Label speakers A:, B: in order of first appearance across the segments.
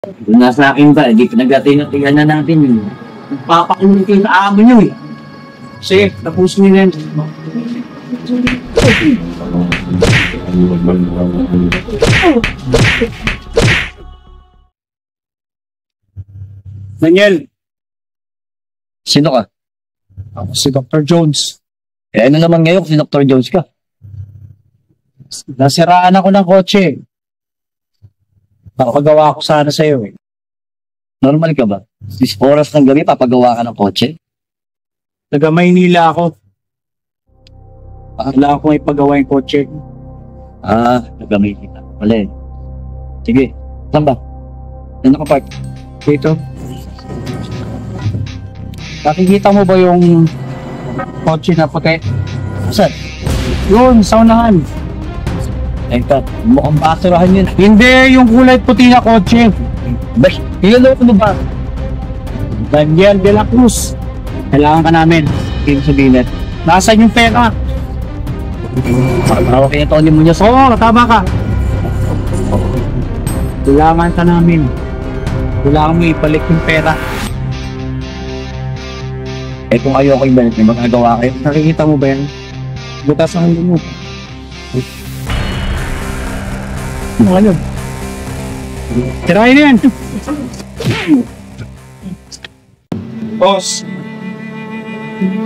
A: Kung nasa akin ba, hindi pinag-atin-atigan na natin yun. Papakulong kayo sa amo nyo eh. Sige, tapusin nyo na yan.
B: Daniel,
A: Sino ka?
B: ako si Dr. Jones.
A: Eh ano naman ngayon kung si Dr. Jones ka?
B: Nasiraan ako ng kotse. Papagawa ko sana sa'yo eh.
A: Normal ka ba? Is oras ng gabi, papagawa ka ng kotse?
B: Taga Maynila ako. Wala akong ipagawa yung kotse.
A: Nagamay kita. Wala eh. Sige, saan ba? Saan nakapark?
B: Dito. Nakikita mo ba yung kotse na puti?
A: Saan?
B: Yun, sa unahan.
A: Teka, mukhang basurahan yun.
B: Hindi, yung kulay puti na kotse.
A: Bes, iloloko mo ba?
B: Daniel de la Cruz. Kailangan ka namin.
A: Hindi sabihin natin.
B: Nasaan yung pera?
A: Parang kaya Tony Muñoz.
B: Oo, tama ka. Kailangan ka namin. Kailangan mo ibalik yung pera.
A: Eh kung ayoko yung balik, may magagawa kayo.
B: Nakikita mo ba yan? Butas ang hindi mo. Ano yun? Tirahin na yan! Boss,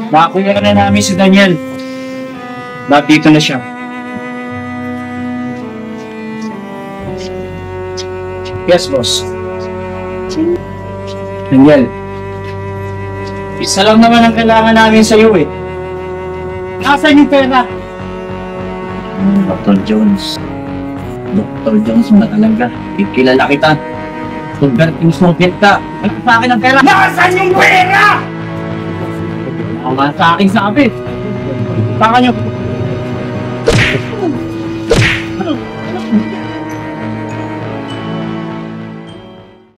B: nakakuha na namin si Daniel. Dito na siya. Yes, boss. Daniel, isa lang naman ang kailangan namin sa iyo eh. Nasaan yung pera?
A: Dr. Jones. Dr. Jones na talaga. Kilala kita. Converting Soviet ka. Ano sa akin ang pera?
B: Nasaan yung pera?
A: Wala sa akin sabi.
B: Baka nyo,